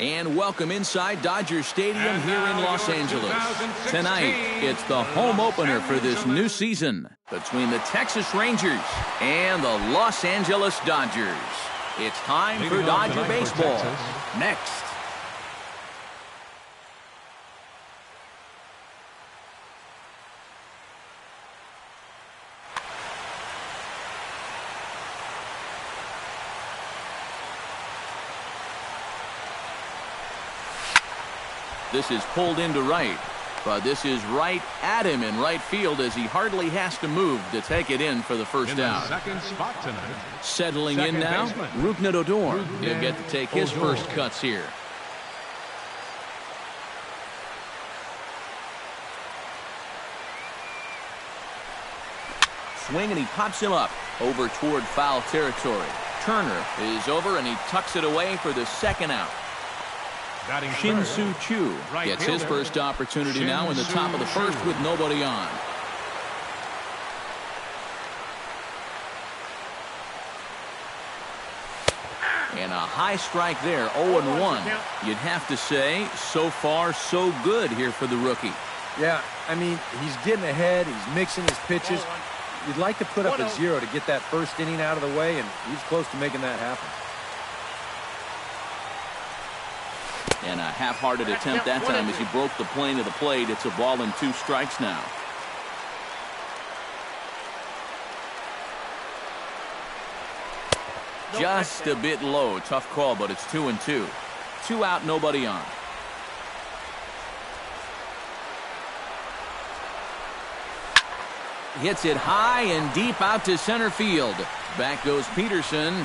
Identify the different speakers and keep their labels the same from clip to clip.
Speaker 1: And welcome inside Dodger Stadium here in Los Angeles. Tonight, it's the home opener for this new season between the Texas Rangers and the Los Angeles Dodgers. It's time for Dodger baseball. Next. This is pulled into right, but this is right at him in right field as he hardly has to move to take it in for the first out.
Speaker 2: Second spot tonight.
Speaker 1: Settling in now, Rougned Odor. He'll get to take his first cuts here. Swing, and he pops him up over toward foul territory. Turner is over, and he tucks it away for the second out. Shin-Soo Choo gets his first opportunity now in the top of the first with nobody on. And a high strike there, 0-1. You'd have to say, so far, so good here for the rookie.
Speaker 3: Yeah, I mean, he's getting ahead. He's mixing his pitches. You'd like to put up a 0 to get that first inning out of the way, and he's close to making that happen.
Speaker 1: And a half-hearted attempt that time as he broke the plane of the plate. It's a ball and 2 strikes now. Just a bit low. Tough call, but it's 2-2. 2 out, nobody on. Hits it high and deep out to center field. Back goes Peterson.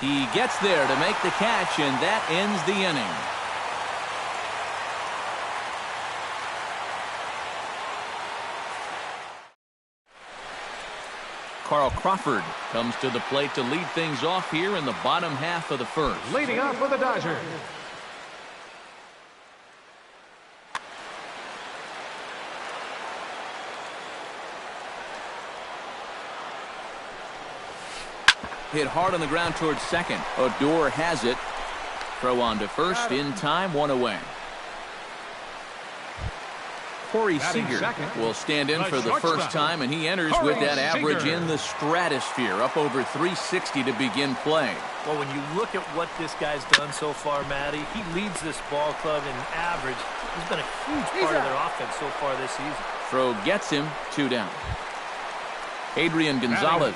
Speaker 1: He gets there to make the catch, and that ends the inning. Carl Crawford comes to the plate to lead things off here in the bottom half of the first.
Speaker 2: Leading off for the Dodgers.
Speaker 1: Hit hard on the ground towards second. Odor has it. Throw on to first in time, 1 away. Corey Seager will stand in for the first time, and he enters with that average in the stratosphere, up over 360 to begin play.
Speaker 4: Well, when you look at what this guy's done so far, Matty, he leads this ball club in average. He's been a huge part of their offense so far this season.
Speaker 1: Throw gets him, 2 down. Adrian Gonzalez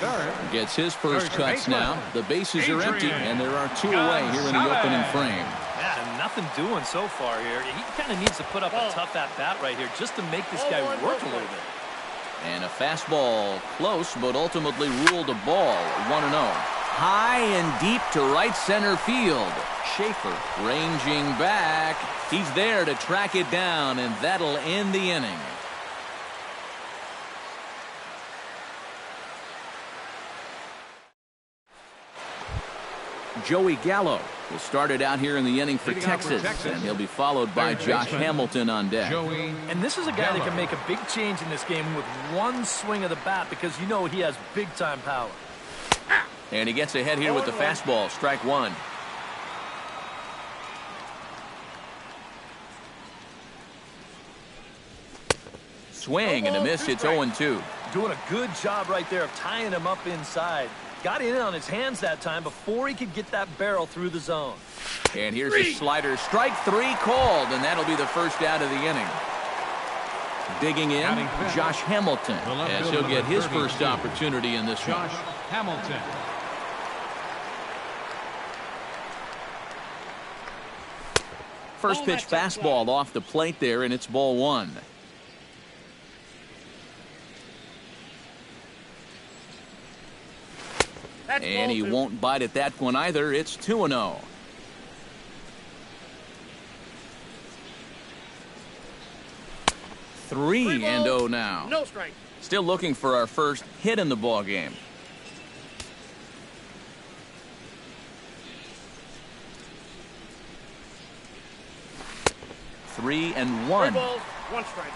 Speaker 1: gets his first cuts now. The bases are empty, and there are 2 away here in the opening frame.
Speaker 4: Yeah, nothing doing so far here. He kind of needs to put up a tough at-bat right here just to make this guy work a little bit.
Speaker 1: And a fastball close, but ultimately ruled a ball, 1-0. High and deep to right center field. Schaefer ranging back. He's there to track it down, and that'll end the inning. Joey Gallo will start it out here in the inning for Texas, and he'll be followed by Josh Hamilton on deck.
Speaker 4: And this is a guy that can make a big change in this game with one swing of the bat because you know he has big-time power.
Speaker 1: And he gets ahead here with the fastball, strike 1. Swing and a miss, it's 0-2.
Speaker 4: Doing a good job right there of tying him up inside. Got in on his hands that time before he could get that barrel through the zone.
Speaker 1: And here's a slider. Strike 3 called, and that'll be the first out of the inning. Digging in, Josh Hamilton, as he'll get his first opportunity in this one.
Speaker 2: Josh Hamilton.
Speaker 1: First pitch fastball off the plate there, and it's ball 1. And he won't bite at that one either. It's 2-0. Three and 0 now.
Speaker 5: No strike.
Speaker 1: Still looking for our first hit in the ball game. Three and 1.
Speaker 5: 3 balls, 1 strike.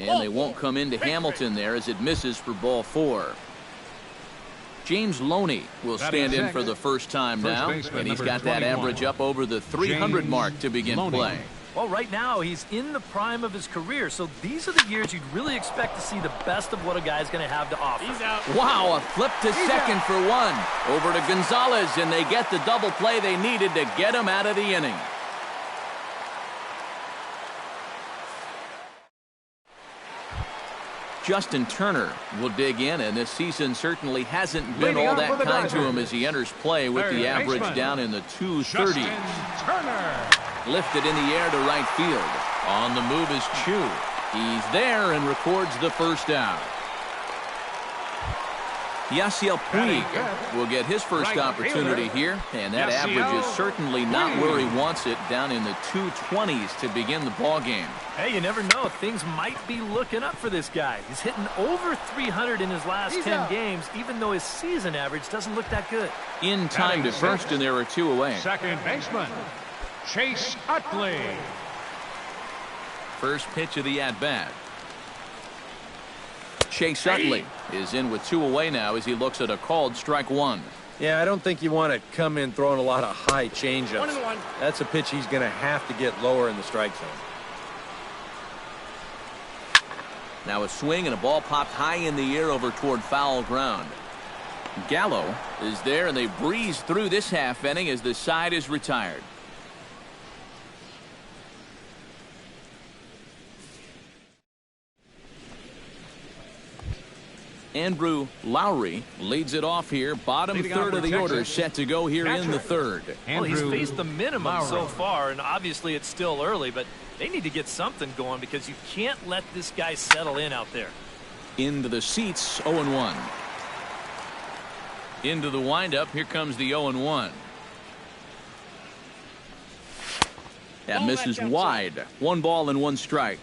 Speaker 1: And they won't come into Hamilton there as it misses for ball 4. James Loney will stand in for the first time now, and he's got that average up over the 300 mark to begin play.
Speaker 4: Well, right now, he's in the prime of his career, so these are the years you'd really expect to see the best of what a guy's going to have to offer.
Speaker 2: He's out.
Speaker 1: Wow, a flip to second for one. Over to Gonzalez, and they get the double play they needed to get him out of the inning. Justin Turner will dig in, and this season certainly hasn't been all that kind to him as he enters play with the average down in the 230s. Lifted in the air to right field. On the move is Chu. He's there and records the first out. Yasiel Puig will get his first opportunity here, and that average is certainly not where he wants it, down in the 220s to begin the ball game.
Speaker 4: Hey, you never know. Things might be looking up for this guy. He's hitting over 300 in his last 10 games, even though his season average doesn't look that good.
Speaker 1: In time to first, and there are 2 away.
Speaker 2: Second baseman, Chase Utley.
Speaker 1: First pitch of the at-bat. Chase Utley is in with 2 away now as he looks at a called strike 1.
Speaker 3: Yeah, I don't think you want to come in throwing a lot of high changeups. That's a pitch he's going to have to get lower in the strike zone.
Speaker 1: Now a swing and a ball popped high in the air over toward foul ground. Gallo is there, and they breeze through this half inning as the side is retired. Andrew Lowry leads it off here. Bottom third of the order set to go here in the third.
Speaker 4: Well, he's faced the minimum so far, and obviously it's still early, but they need to get something going because you can't let this guy settle in out there.
Speaker 1: Into the seats, 0-1. Into the windup, here comes the 0-1. That misses wide. 1 ball and 1 strike.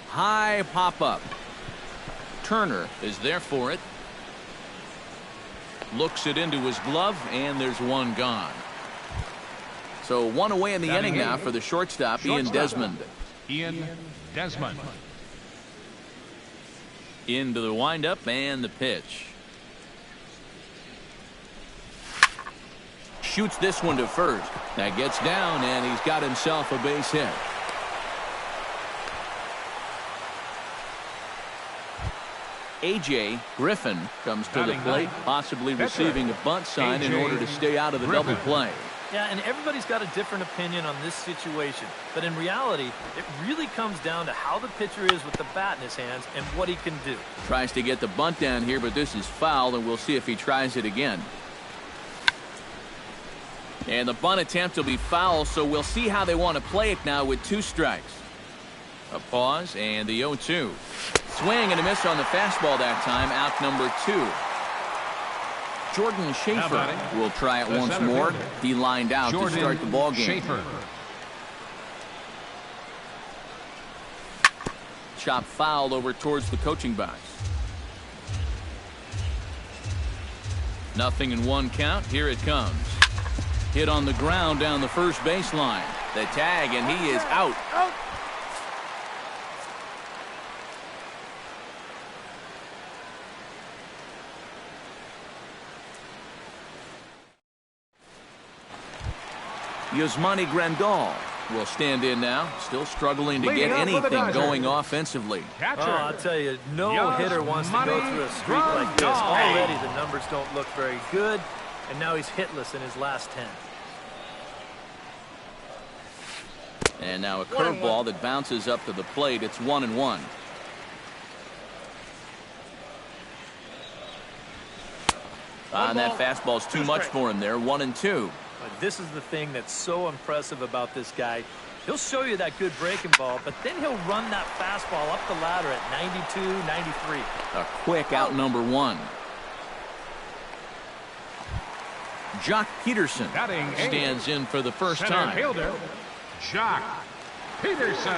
Speaker 1: High pop-up. Turner is there for it. Looks it into his glove, and there's 1 gone. So 1 away in the inning now for the shortstop, Ian Desmond.
Speaker 2: Ian Desmond.
Speaker 1: Into the windup and the pitch. Shoots this one to first. That gets down, and he's got himself a base hit. A.J. Griffin comes to the plate, possibly receiving a bunt sign in order to stay out of the double play.
Speaker 4: Yeah, and everybody's got a different opinion on this situation. But in reality, it really comes down to how the pitcher is with the bat in his hands and what he can do.
Speaker 1: Tries to get the bunt down here, but this is foul, and we'll see if he tries it again. And the bunt attempt will be foul, so we'll see how they want to play it now with 2 strikes. A pause, and the 0-2. Swing and a miss on the fastball that time, out number 2. Jordan Schaefer will try it once more. He lined out to start the ball game. Chop foul over towards the coaching box. 0-1 count. Here it comes. Hit on the ground down the first baseline. The tag, and he is out. Yasmani Grandal will stand in now, still struggling to get anything going offensively.
Speaker 4: Oh, I'll tell you, no hitter wants to go through a streak like this. Already the numbers don't look very good, and now he's hitless in his last 10.
Speaker 1: And now a curveball that bounces up to the plate. It's 1-1. And that fastball's too much for him there. 1-2.
Speaker 4: But this is the thing that's so impressive about this guy. He'll show you that good breaking ball, but then he'll run that fastball up the ladder at 92, 93.
Speaker 1: A quick out number 1. Jock Peterson stands in for the first time.
Speaker 2: Fielder, Jock Peterson.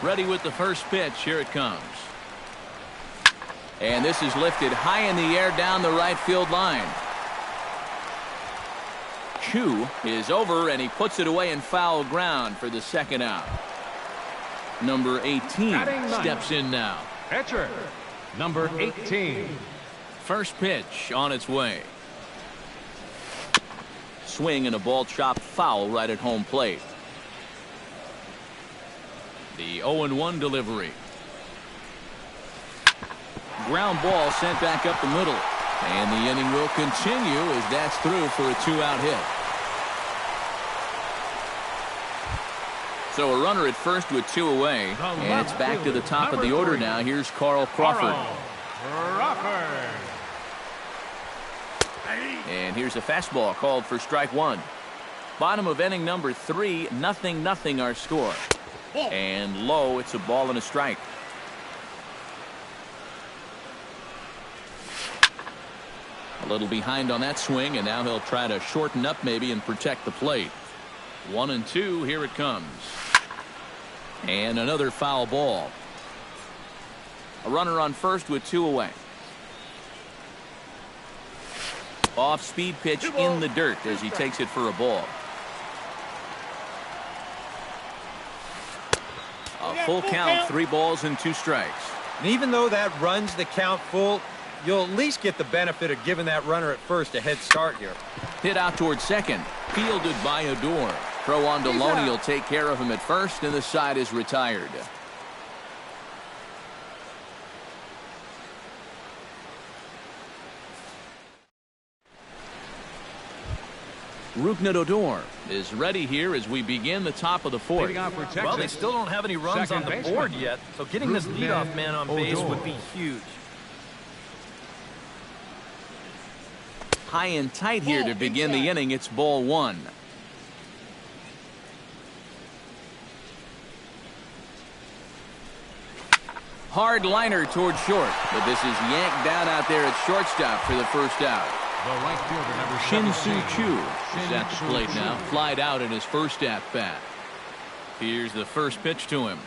Speaker 1: Ready with the first pitch. Here it comes. And this is lifted high in the air down the right field line. Chu is over, and he puts it away in foul ground for the second out. Number 18 steps in now.
Speaker 2: Pitcher, number 18.
Speaker 1: First pitch on its way. Swing and a ball chopped foul right at home plate. The 0-1 delivery. Ground ball sent back up the middle. And the inning will continue as that's through for a 2-out hit. So a runner at first with 2 away. And it's back to the top of the order now. Here's Carl Crawford. And here's a fastball called for strike 1. Bottom of inning number 3, 0-0 our score. And low, it's a ball and a strike. A little behind on that swing, and now he'll try to shorten up maybe and protect the plate. 1-2, here it comes. And another foul ball. A runner on first with 2 away. Off-speed pitch in the dirt as he takes it for a ball. A full count, 3 balls and 2 strikes.
Speaker 3: And even though that runs the count full, you'll at least get the benefit of giving that runner at first a head start here.
Speaker 1: Hit out towards second. Fielded by Odor. Throw on to Loney will take care of him at first, and the side is retired. Rougned Odor is ready here as we begin the top of the 4th.
Speaker 4: Well, they still don't have any runs on the board yet, so getting this leadoff man on base would be huge.
Speaker 1: High and tight here to begin the inning. It's ball 1. Hard liner toward short, but this is yanked down out there at shortstop for the first out.
Speaker 2: The right fielder, number
Speaker 1: Shin-Soo
Speaker 2: 17.
Speaker 1: Choo is at the plate now. Flied out in his first at bat. Here's the first pitch to him.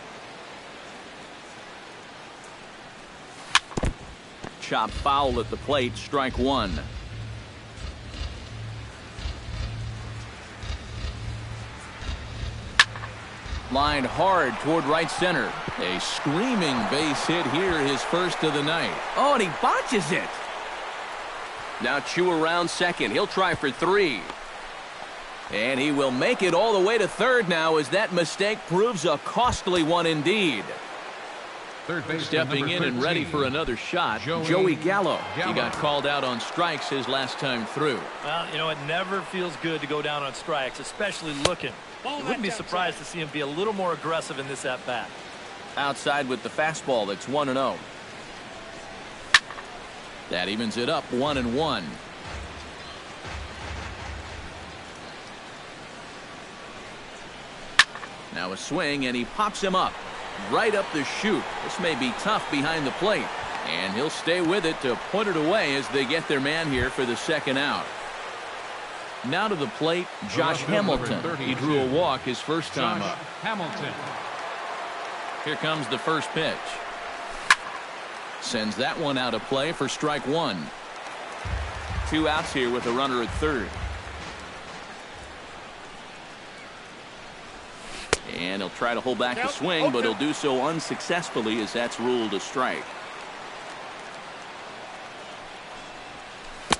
Speaker 1: Chop foul at the plate, strike 1. Lined hard toward right center. A screaming base hit here, his first of the night. Oh, and he botches it. Now Chu around second. He'll try for 3. And he will make it all the way to third now as that mistake proves a costly one indeed. Stepping in and ready for another shot, Joey Gallo. He got called out on strikes his last time through.
Speaker 4: Well, you know, it never feels good to go down on strikes, especially looking. You wouldn't be surprised to see him be a little more aggressive in this at-bat.
Speaker 1: Outside with the fastball, that's 1-0. That evens it up 1-1. Now a swing, and he pops him up. Right up the chute. This may be tough behind the plate. And he'll stay with it to put it away as they get their man here for the second out. Now to the plate, Josh Hamilton. He drew a walk his first time up.
Speaker 2: Hamilton.
Speaker 1: Here comes the first pitch. Sends that one out of play for strike 1. 2 outs here with a runner at third. And he'll try to hold back the swing, but he'll do so unsuccessfully as that's ruled a strike.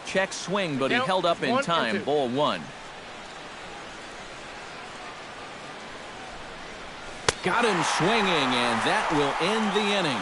Speaker 1: Check swing, but he held up in time. Ball 1. Got him swinging, and that will end the inning.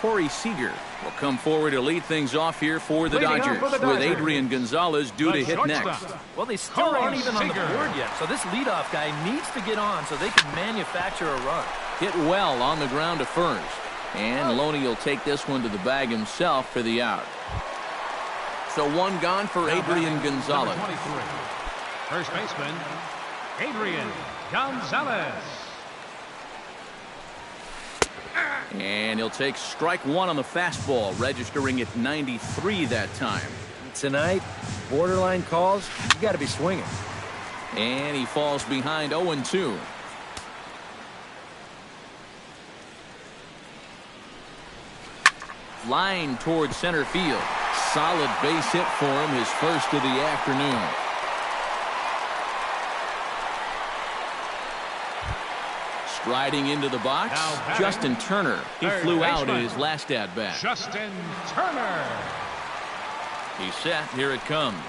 Speaker 1: Corey Seager will come forward to lead things off here for the Dodgers, with Adrian Gonzalez due to hit next.
Speaker 4: Well, they still aren't even on the board yet, so this leadoff guy needs to get on so they can manufacture a run.
Speaker 1: Hit well on the ground to first. And Loney will take this one to the bag himself for the out. So 1 gone for Adrian Gonzalez.
Speaker 2: First baseman, Adrian Gonzalez.
Speaker 1: And he'll take strike 1 on the fastball, registering at 93 that time.
Speaker 3: Tonight, borderline calls, you got to be swinging.
Speaker 1: And he falls behind 0-2. Line towards center field. Solid base hit for him, his first of the afternoon. Striding into the box, Justin Turner. He flew out in his last at-bat.
Speaker 2: Justin Turner.
Speaker 1: He's set. Here it comes.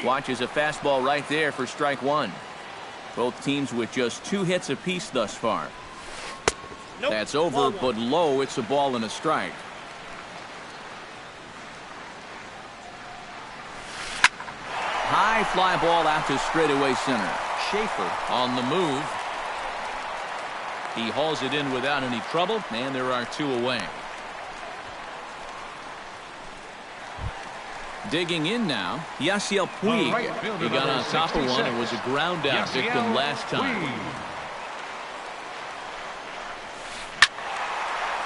Speaker 1: Watches a fastball right there for strike one. Both teams with just 2 hits apiece thus far. Nope. That's over, but low. It's a ball and a strike. High fly ball out to straightaway center. Schaefer on the move. He hauls it in without any trouble, and there are 2 away. Digging in now, Yasiel Puig. He got on top of one and was a ground out victim last time.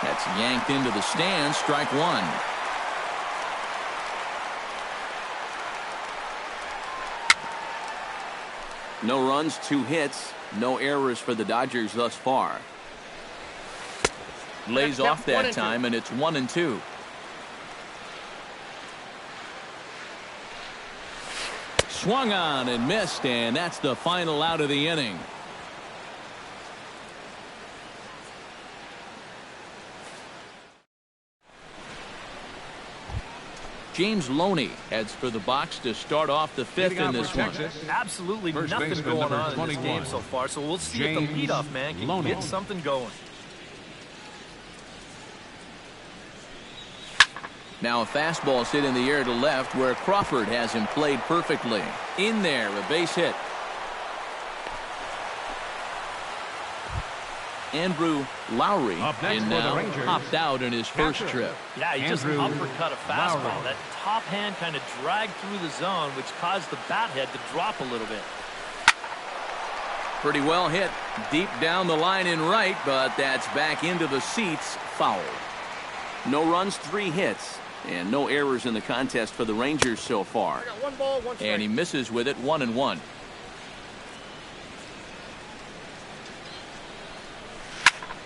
Speaker 1: That's yanked into the stands, strike one. No runs, 2 hits, no errors for the Dodgers thus far. Lays off that time, and it's 1-2. Swung on and missed, and that's the final out of the inning. James Loney heads for the box to start off the 5th in this one.
Speaker 4: Absolutely nothing going on in this game so far, so we'll see if the leadoff man can get something going.
Speaker 1: Now a fastball hit in the air to left where Crawford has him played perfectly. In there, a base hit. Andrew Lowry in now popped out in his first trip.
Speaker 4: Yeah, he just uppercut a fastball. That top hand kind of dragged through the zone, which caused the bat head to drop a little bit.
Speaker 1: Pretty well hit deep down the line in right, but that's back into the seats, foul. No runs, 3 hits, and no errors in the contest for the Rangers so far.
Speaker 5: One ball, one strike.
Speaker 1: And he misses with it, 1-1.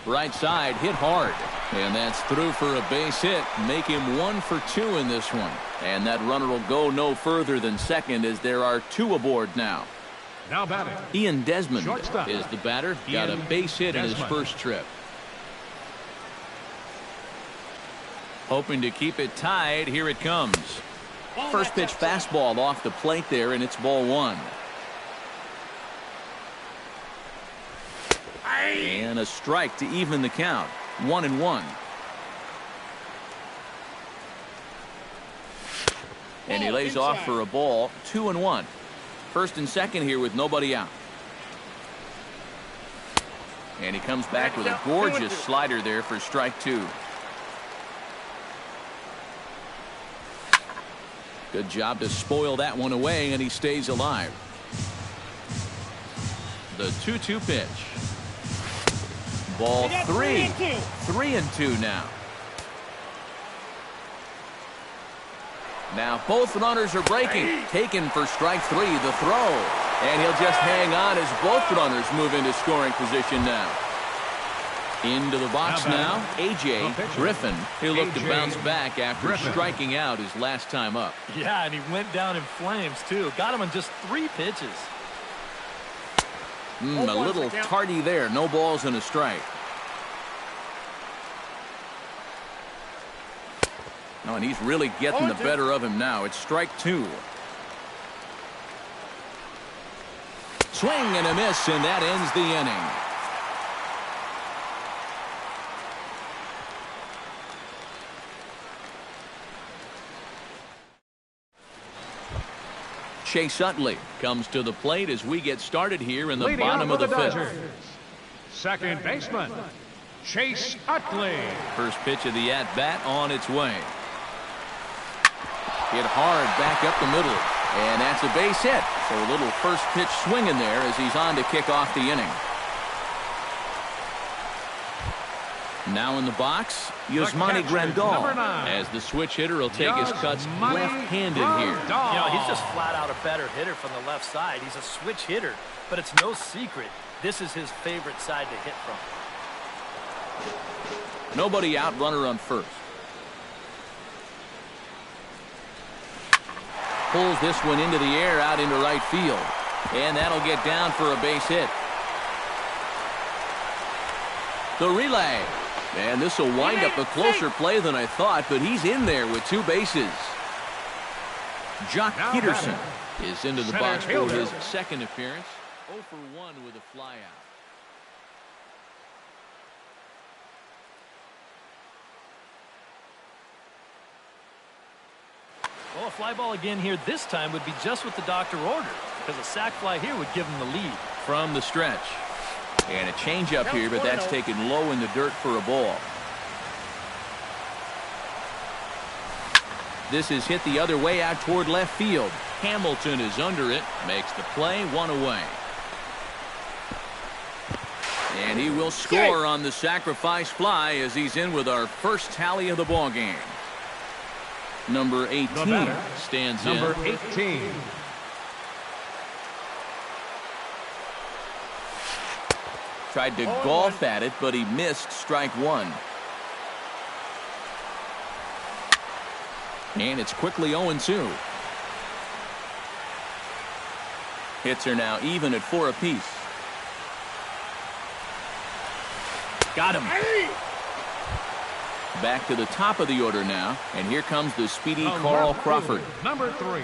Speaker 1: Right side hit hard, and that's through for a base hit. Make him 1 for 2 in this one, and that runner will go no further than second as there are 2 aboard now.
Speaker 2: Now batting,
Speaker 1: Ian Desmond
Speaker 2: shortstop
Speaker 1: is the batter. Got a base hit in his first trip. Hoping to keep it tied. Here it comes. First pitch fastball off the plate there, and it's ball 1. And a strike to even the count. 1-1. And he lays off for a ball. 2-1. First and second here with nobody out. And he comes back with a gorgeous slider there for strike 2. Good job to spoil that one away, and he stays alive. The 2-2 pitch. Ball 3. 3-2 now. Now both runners are breaking. Taken for strike 3, the throw. And he'll just hang on as both runners move into scoring position now. Into the box now, A.J. Griffin. He'll look to bounce back after striking out his last time up.
Speaker 4: Yeah, and he went down in flames, too. Got him in just 3 pitches.
Speaker 1: A little tardy there. No balls and a strike. Oh, and he's really getting the better of him now. It's strike 2. Swing and a miss, and that ends the inning. Chase Utley comes to the plate as we get started here in the bottom of the 5th.
Speaker 2: Second baseman, Chase Utley.
Speaker 1: First pitch of the at-bat on its way. Hit hard back up the middle, and that's a base hit. So a little first pitch swing in there as he's on to kick off the inning. Now in the box, Yasmani Grandal, as the switch hitter will take his cuts left-handed here.
Speaker 4: You know, he's just flat out a better hitter from the left side. He's a switch hitter, but it's no secret this is his favorite side to hit from.
Speaker 1: Nobody out, runner on first. Pulls this one into the air out into right field. And that'll get down for a base hit. The relay. And this will wind up a closer play than I thought, but he's in there with 2 bases. Jock Peterson is into the box for his second appearance. 0 for 1 with a flyout.
Speaker 4: Well, a fly ball again here this time would be just what the doctor ordered, because a sac fly here would give him the lead.
Speaker 1: From the stretch. And a changeup here, but that's taken low in the dirt for a ball. This is hit the other way out toward left field. Hamilton is under it, makes the play, 1 away. And he will score on the sacrifice fly as he's in with our first tally of the ball game. Number 18 stands in.
Speaker 2: Number 18.
Speaker 1: Tried to golf at it, but he missed strike 1. And it's quickly 0-2. Hits are now even at 4 apiece. Got him. Back to the top of the order now, and here comes the speedy Carl Crawford.
Speaker 2: Number 3,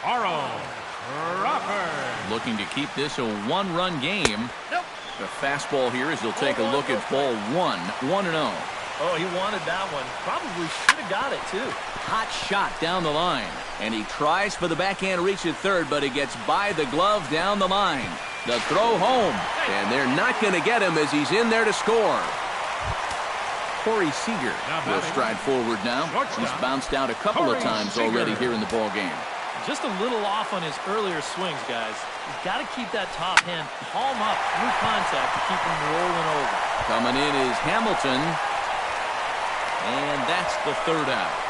Speaker 2: Carl Crawford.
Speaker 1: Looking to keep this a 1-run game. The fastball here as he'll take a look at ball 1, 1-0.
Speaker 4: Oh, he wanted that one. Probably should have got it, too.
Speaker 1: Hot shot down the line, and he tries for the backhand reach at third, but he gets by the glove down the line. The throw home, and they're not going to get him as he's in there to score. Corey Seager will stride forward now. He's bounced out a couple of times already here in the ball game.
Speaker 4: Just a little off on his earlier swings, guys. He's got to keep that top hand palm up through contact to keep him rolling over.
Speaker 1: Coming in is Hamilton, and that's the 3rd out.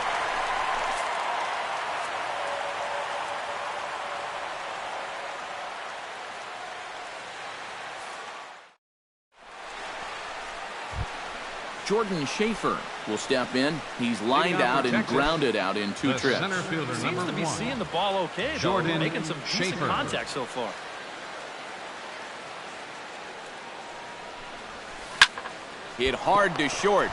Speaker 1: Jordan Schaefer will step in. He's lined out and grounded out in 2 trips.
Speaker 4: Seems to be seeing the ball okay, though. Making some decent contact so far.
Speaker 1: Hit hard to short.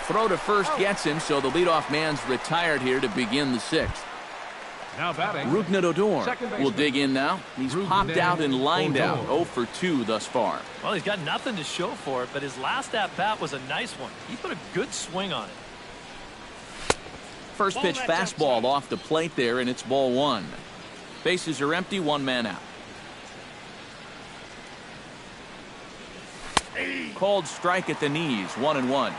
Speaker 1: Throw to first gets him, so the leadoff man's retired here to begin the 6th.
Speaker 2: Now batting,
Speaker 1: Rougned Odor will dig in now. He's popped out and lined out. 0 for 2 thus far.
Speaker 4: Well, he's got nothing to show for it, but his last at-bat was a nice one. He put a good swing on it.
Speaker 1: First pitch fastball off the plate there, and it's ball 1. Bases are empty, 1 man out. Called strike at the knees, 1-1.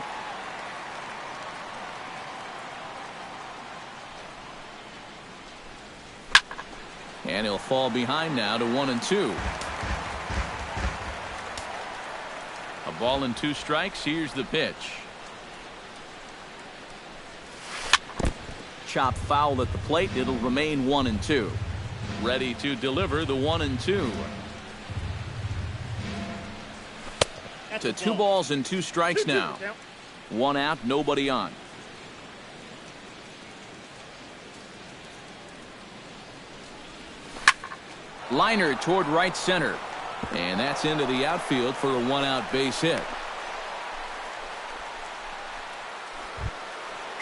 Speaker 1: And he'll fall behind now to 1-2. A ball and 2 strikes. Here's the pitch. Chop foul at the plate. It'll remain 1-2. Ready to deliver the 1-2. To 2 balls and 2 strikes now. 1 out, nobody on. Liner toward right center. And that's into the outfield for a 1-out base hit.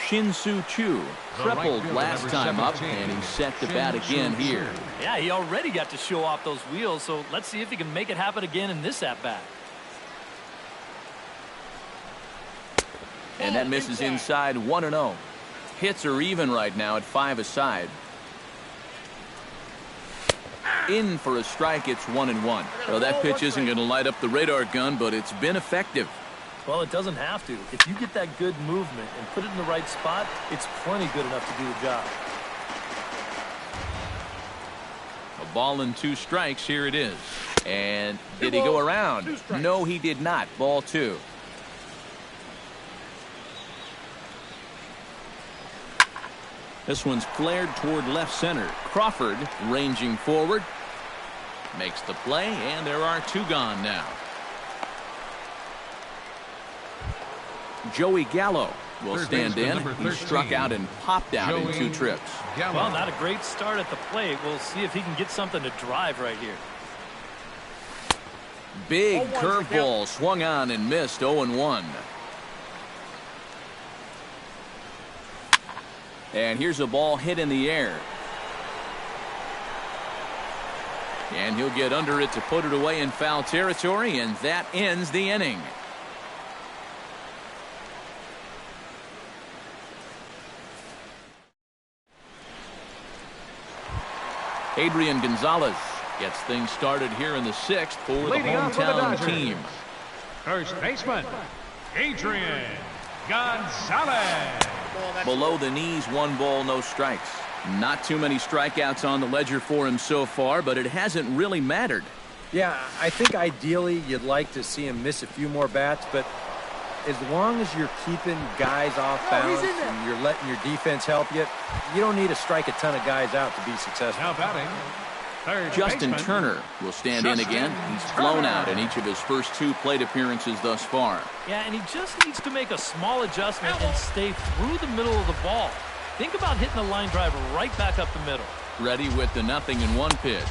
Speaker 1: Shin-Soo Choo tripled last time up, and he's set to bat again here.
Speaker 4: Yeah, he already got to show off those wheels, so let's see if he can make it happen again in this at-bat.
Speaker 1: And that misses inside, 1-0. Hits are even right now at 5 aside. In for a strike, it's 1-1. Well, that pitch isn't going to light up the radar gun, but it's been effective.
Speaker 4: Well, it doesn't have to. If you get that good movement and put it in the right spot, it's plenty good enough to do the job.
Speaker 1: A ball and 2 strikes, here it is. And did he go around? No, he did not. Ball 2. This one's flared toward left center. Crawford ranging forward. Makes the play, and there are 2 gone now. Joey Gallo will stand in. He struck out and popped out in 2 trips.
Speaker 4: Well, not a great start at the plate. We'll see if he can get something to drive right here.
Speaker 1: Big curveball swung on and missed. 0-1. And here's a ball hit in the air. And he'll get under it to put it away in foul territory, and that ends the inning. Adrian Gonzalez gets things started here in the 6th for the hometown team.
Speaker 2: First baseman, Adrian Gonzalez.
Speaker 1: Below the knees, 1 ball, no strikes. Not too many strikeouts on the ledger for him so far, but it hasn't really mattered.
Speaker 3: Yeah, I think ideally you'd like to see him miss a few more bats, but as long as you're keeping guys off balance and you're letting your defense help you, you don't need to strike a ton of guys out to be successful.
Speaker 2: Now batting, third
Speaker 1: Justin
Speaker 2: baseman,
Speaker 1: Turner will stand in again. He's flown out in each of his first 2 plate appearances thus far.
Speaker 4: Yeah, and he just needs to make a small adjustment and stay through the middle of the ball. Think about hitting a line drive right back up the middle.
Speaker 1: Ready with the 0-1 pitch.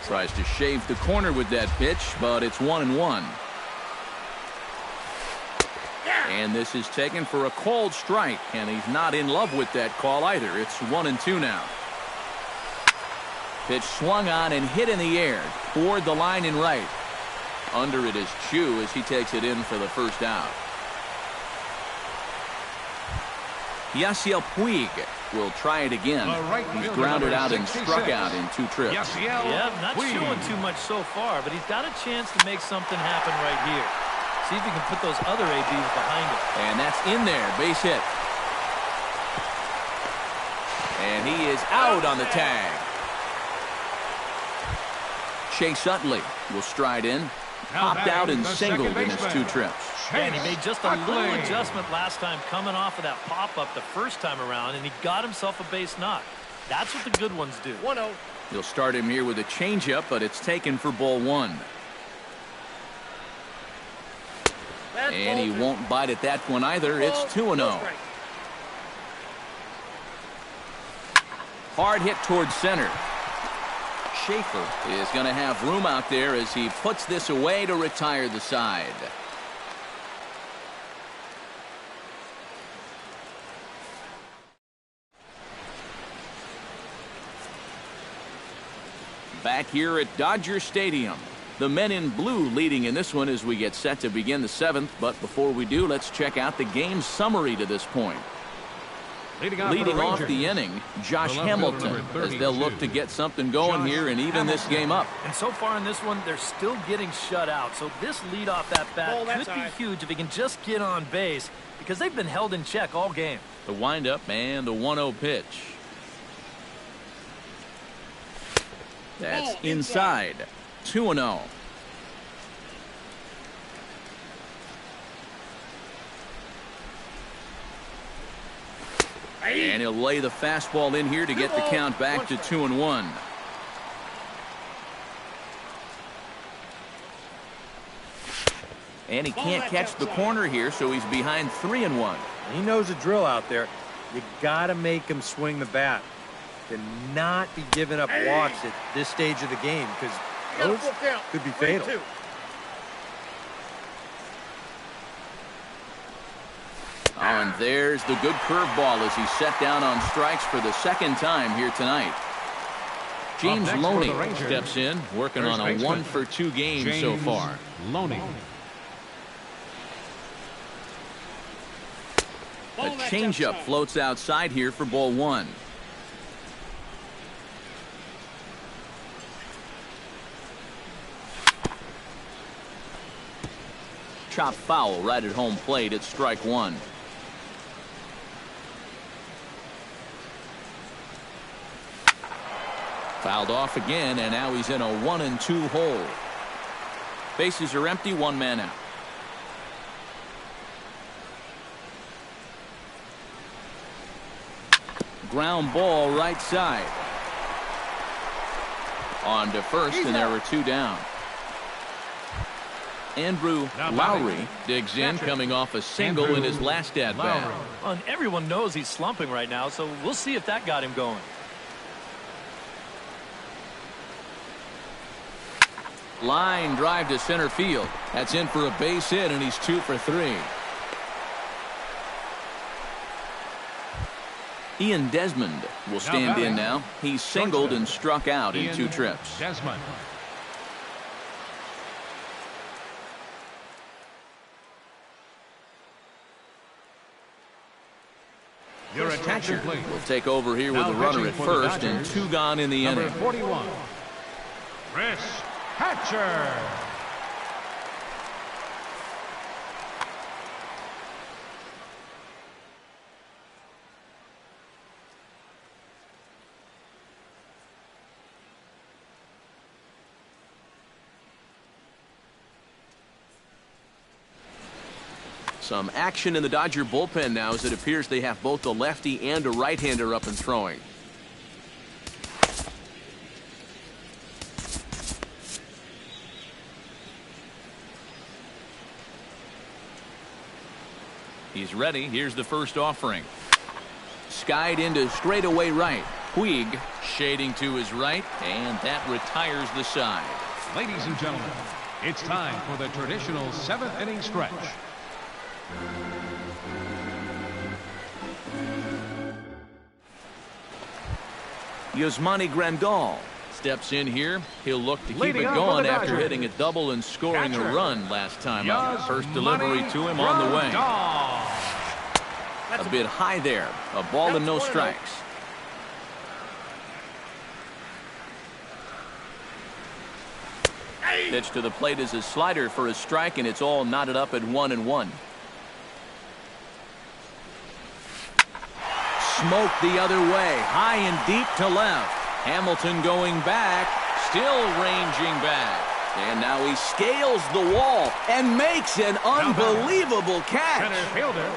Speaker 1: Tries to shave the corner with that pitch, but it's 1-1. And this is taken for a called strike, and he's not in love with that call either. It's 1-2 now. Pitch swung on and hit in the air toward the line and right. Under it is Chu as he takes it in for the first out. Yasiel Puig will try it again. He's grounded out and struck out in 2 trips.
Speaker 4: Yeah, not showing too much so far, but he's got a chance to make something happen right here. See if he can put those other ABs behind him.
Speaker 1: And that's in there, base hit. And he is out on the tag. Chase Utley will stride in. Popped out and singled in his 2 trips.
Speaker 4: And he made just a little adjustment last time coming off of that pop-up the first time around, and he got himself a base knock. That's what the good ones do.
Speaker 3: 1-0.
Speaker 1: He'll start him here with a changeup, but it's taken for ball 1. And he won't bite at that one either. It's 2-0. Hard hit towards center. Schaefer is going to have room out there as he puts this away to retire the side. Back here at Dodger Stadium. The men in blue leading in this one as we get set to begin the 7th. But before we do, let's check out the game summary to this point. Leading off the inning, Josh Hamilton, as they'll look to get something going here and even this game up.
Speaker 4: And so far in this one, they're still getting shut out. So this lead off that bat could be huge if he can just get on base, because they've been held in check all game.
Speaker 1: The windup and the 1-0 pitch. That's inside. 2-0. And he'll lay the fastball in here to get the count back to 2-1. And he can't catch the corner here, so he's behind 3-1.
Speaker 3: He knows the drill out there. You got to make him swing the bat. To not be giving up walks at this stage of the game, because those could be fatal.
Speaker 1: Oh, and there's the good curveball as he's set down on strikes for the 2nd time here tonight. James Loney steps in, working on a 1-for-2 game so far.
Speaker 2: Loney.
Speaker 1: A changeup floats outside here for ball 1. Chop foul right at home plate at strike 1. Fouled off again, and now he's in a 1-2 hole. Bases are empty, 1 man out. Ground ball right side. On to first, and there were 2 down. Andrew Lowry digs in, coming off a single in his last at-bat.
Speaker 4: Well, and everyone knows he's slumping right now, so we'll see if that got him going.
Speaker 1: Line drive to center field. That's in for a base hit, and he's 2 for 3. Ian Desmond will stand in now. He's singled and struck out in 2 trips.
Speaker 2: Desmond. Your attention, please.
Speaker 1: Will take over here with a runner at first and 2 gone in the inning.
Speaker 2: Number 41, Chris Hatcher.
Speaker 1: Some action in the Dodger bullpen now, as it appears they have both a lefty and a right-hander up and throwing. He's ready. Here's the first offering. Skied into straightaway right. Puig shading to his right, and that retires the side.
Speaker 2: Ladies and gentlemen, it's time for the traditional 7th inning stretch.
Speaker 1: Yasmani Grandal steps in here. He'll look to keep
Speaker 2: Leading
Speaker 1: it
Speaker 2: up
Speaker 1: going
Speaker 2: for the
Speaker 1: after
Speaker 2: Dodgers,
Speaker 1: hitting a double and scoring
Speaker 2: catcher,
Speaker 1: a run last time up. First
Speaker 2: Yasmani
Speaker 1: delivery to him on the way.
Speaker 2: Grandal.
Speaker 1: A bit high there. A ball and no strikes. Pitch to the plate is a slider for a strike, and it's all knotted up at 1-1. Smoke the other way, high and deep to left. Hamilton going back, still ranging back. And now he scales the wall and makes an unbelievable catch.
Speaker 2: Center fielder,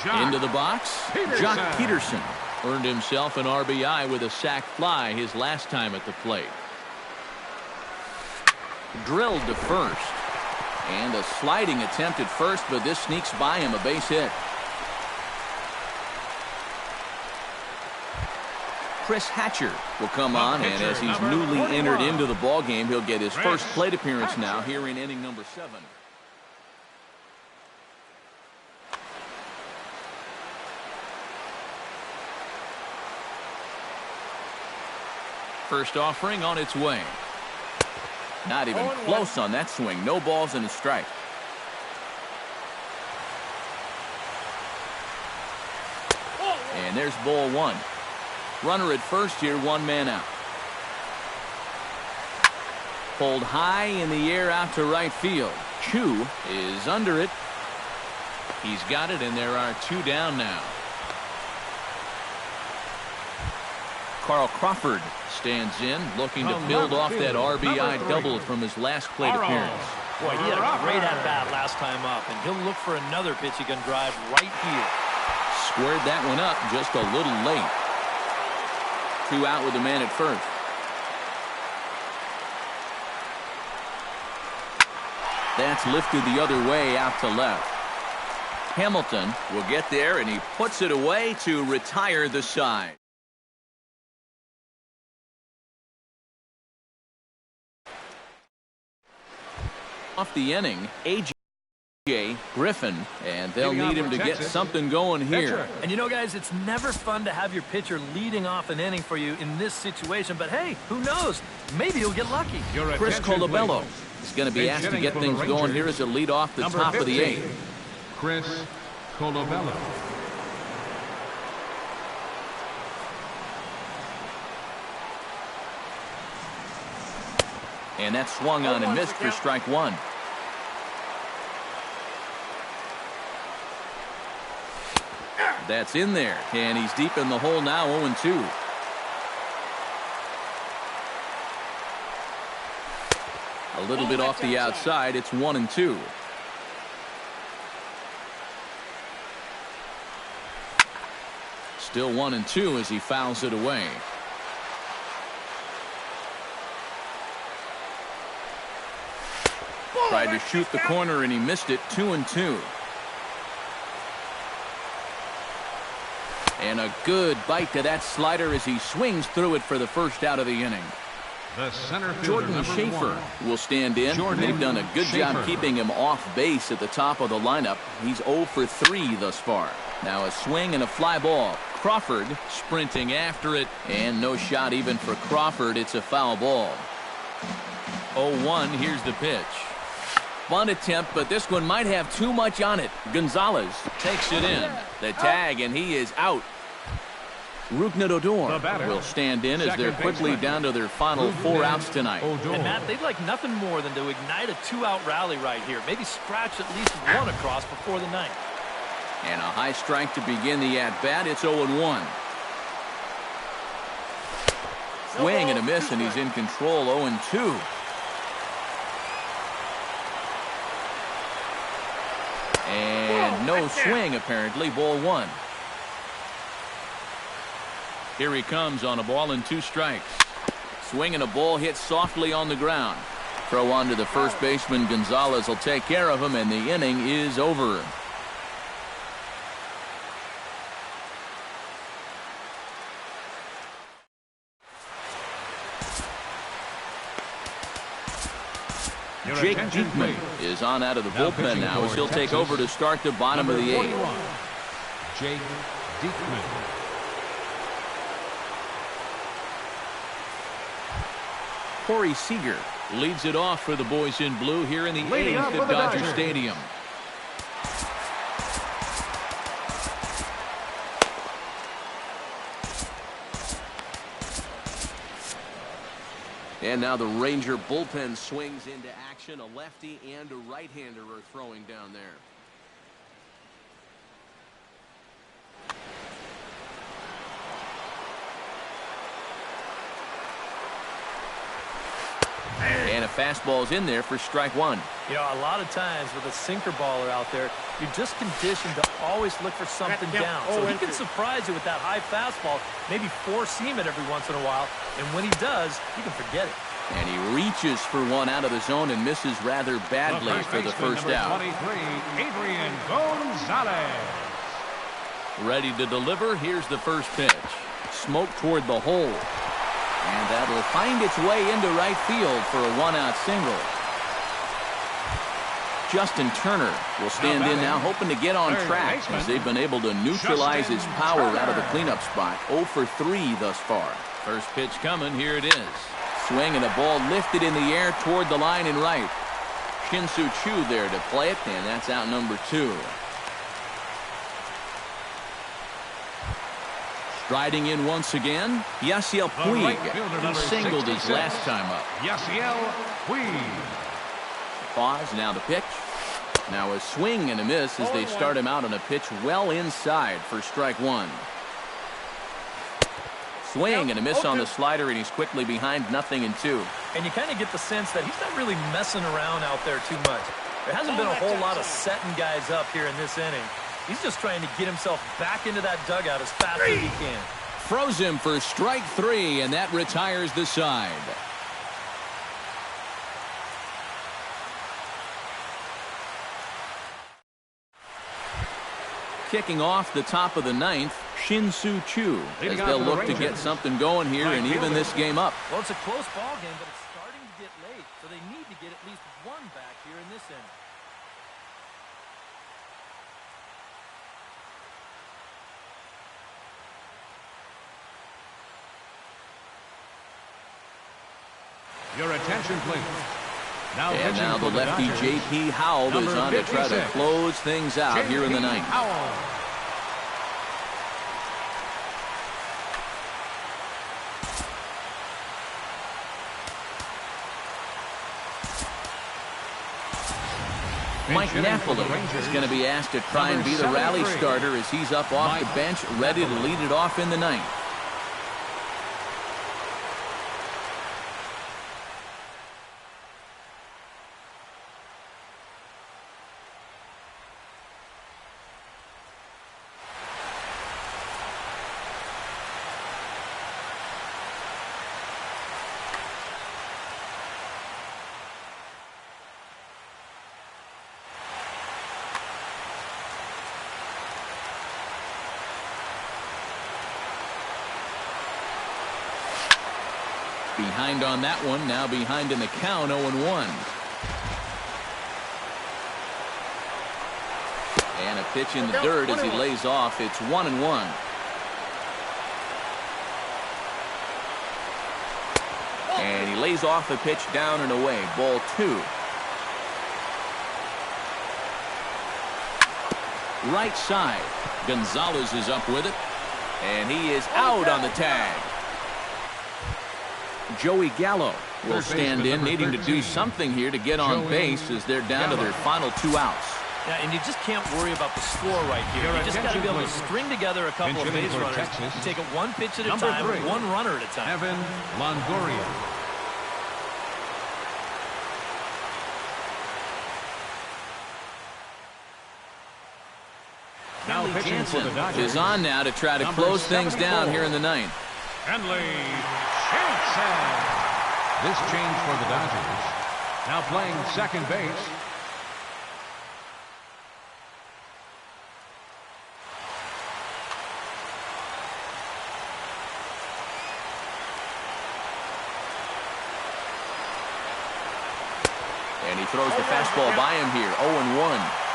Speaker 1: Into the box,
Speaker 2: Peterson.
Speaker 1: Jock Peterson earned himself an RBI with a sac fly his last time at the plate. Drilled to first. And a sliding attempt at first, but this sneaks by him, a base hit. Chris Hatcher will come on, and as he's newly entered into the ballgame, he'll get his first plate appearance now here in inning number 7. First offering on its way. Not even close on that swing. No balls and a strike. And there's ball 1. Runner at first here, 1 man out. Pulled high in the air out to right field. Chu is under it. He's got it, and there are 2 down now. Carl Crawford stands in, looking to build off that RBI double from his last plate appearance.
Speaker 4: Boy, he had a great at-bat last time up, and he'll look for another pitch he can drive right here.
Speaker 1: Squared that one up just a little late. 2 out with the man at first. That's lifted the other way out to left. Hamilton will get there, and he puts it away to retire the side. Off the inning, A.J. Griffin, and they'll need him to get something going here.
Speaker 4: And you know, guys, it's never fun to have your pitcher leading off an inning for you in this situation, but hey, who knows? Maybe you'll get lucky.
Speaker 1: Chris Colabello is going to be asked to get things going here as a lead off the top of the 8th.
Speaker 2: Chris Colabello.
Speaker 1: And that swung on and missed for strike 1. That's in there, and he's deep in the hole now, 0-2. A little bit off the outside, it's 1-2. Still 1-2 as he fouls it away. Tried to shoot the corner, and he missed it. 2-2. And a good bite to that slider as he swings through it for the first out of the inning.
Speaker 2: The center fielder,
Speaker 1: Jordan Schaefer will stand in. They've done a good job keeping him off base at the top of the lineup. He's 0 for 3 thus far. Now a swing and a fly ball. Crawford sprinting after it, and no shot even for Crawford. It's a foul ball. 0-1. Here's the pitch. Bunt attempt, but this one might have too much on it. Gonzalez takes it in. The tag, and he is out. Rugnet Odor will stand in as they're quickly down to their final 4 outs tonight.
Speaker 4: And Matt, they'd like nothing more than to ignite a 2-out rally right here. Maybe scratch at least one across before the ninth.
Speaker 1: And a high strike to begin the at-bat. It's 0-1. Swing and a miss, and he's in control. 0-2. And no swing, apparently. Ball 1. Here he comes on a ball and 2 strikes. Swing and a ball hit softly on the ground. Throw on to the first baseman. Gonzalez will take care of him, and the inning is over. Jake Diekman is on out of the bullpen now as he'll take over to start the bottom of the 8th.
Speaker 2: Jake Diekman.
Speaker 1: Corey Seager leads it off for the boys in blue here in the 8th at Dodger Stadium. And now the Ranger bullpen swings into action. A lefty and a right-hander are throwing down there. And a fastball's in there for strike 1.
Speaker 4: You know, a lot of times with a sinker baller out there, you're just conditioned to always look for something down. So he can surprise you with that high fastball, maybe four-seam it every once in a while. And when he does, you can forget it.
Speaker 1: And he reaches for one out of the zone and misses rather badly for the first out.
Speaker 2: 23, Adrian Gonzalez.
Speaker 1: Ready to deliver. Here's the first pitch. Smoke toward the hole. And that'll find its way into right field for a 1-out single. Justin Turner will stand in now, hoping to get on track as they've been able to neutralize his power out of the cleanup spot. 0 for 3 thus far. First pitch coming. Here it is. Swing and a ball lifted in the air toward the line and right. Shin-Soo Choo there to play it, and that's out number 2. Striding in once again, Yasiel Puig. He singled his last time up.
Speaker 2: Yasiel Puig.
Speaker 1: Pause, now the pitch. Now a swing and a miss as they start him out on a pitch well inside for strike 1. Swing and a miss on the slider, and he's quickly behind 0-2.
Speaker 4: And you kind of get the sense that he's not really messing around out there too much. There hasn't been a whole lot of setting guys up here in this inning. He's just trying to get himself back into that dugout as fast as he can.
Speaker 1: Froze him for strike 3, and that retires the side. Kicking off the top of the 9th, Shin-Soo Choo, as they'll look to get something going here and even this game up.
Speaker 4: Well, it's a close ball game, but it's starting to get late, so they need to get at least one back here in this inning.
Speaker 2: Your attention, please.
Speaker 1: And now the lefty J.P. Howell is on to try to close things out here in the 9th. Mike Napoli is going to be asked to try and be the rally starter as he's up off the bench, ready to lead it off in the 9th. Behind on that one, now behind in the count, 0-1. And a pitch in the dirt as he lays off. It's 1-1. And he lays off the pitch down and away. Ball 2. Right side. Gonzalez is up with it. And he is out on the tag. Joey Gallo will stand in, needing to do something here to get on base as they're down to their final 2 outs.
Speaker 4: Yeah, and you just can't worry about the score right here. You just got to be able to string together a couple of base runners and take it one pitch at a time, one runner at a time.
Speaker 2: Evan Longoria. Now pitching for the Dodgers
Speaker 1: is on now to try to close things down here in the 9th.
Speaker 2: Kenley Jansen. This change for the Dodgers. Now playing second base.
Speaker 1: And he throws the fastball by him here. 0-1.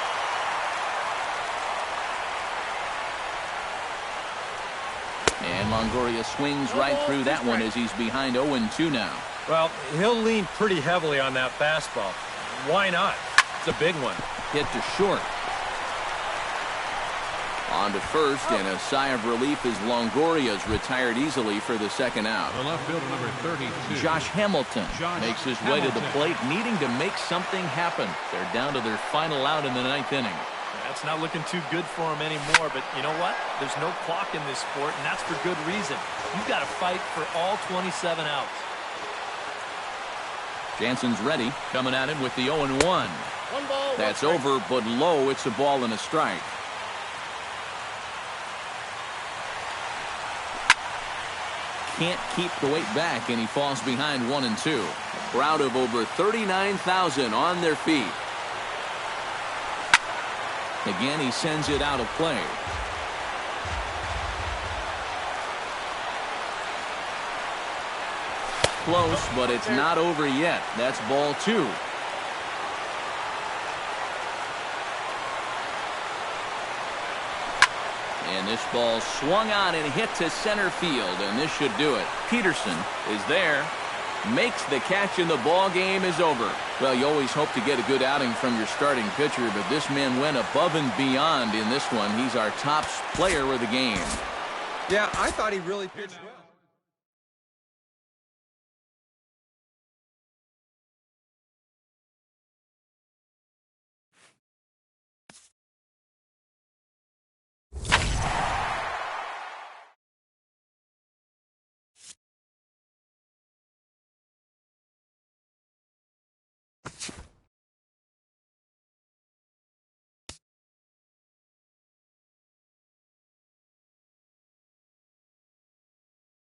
Speaker 1: And Longoria swings right through that one as he's behind 0-2 now.
Speaker 3: Well, he'll lean pretty heavily on that fastball. Why not? It's a big one.
Speaker 1: Hit to short. On to first, and a sigh of relief as Longoria's retired easily for the second out.
Speaker 2: The left fielder, number 32.
Speaker 1: Josh Hamilton makes his way to the plate, needing to make something happen. They're down to their final out in the 9th inning.
Speaker 4: That's not looking too good for him anymore, but you know what? There's no clock in this sport, and that's for good reason. You've got to fight for all 27 outs.
Speaker 1: Jansen's ready, coming at him with the 0-1. That's over, but low. It's a ball and a strike. Can't keep the weight back, and he falls behind 1-2. A crowd of over 39,000 on their feet. Again, he sends it out of play. Close, but it's not over yet. That's ball 2. And this ball swung on and hit to center field, and this should do it. Peterson is there, makes the catch, and the ball game is over. Well, you always hope to get a good outing from your starting pitcher, but this man went above and beyond in this one. He's our top player of the game.
Speaker 3: Yeah, I thought he really pitched well.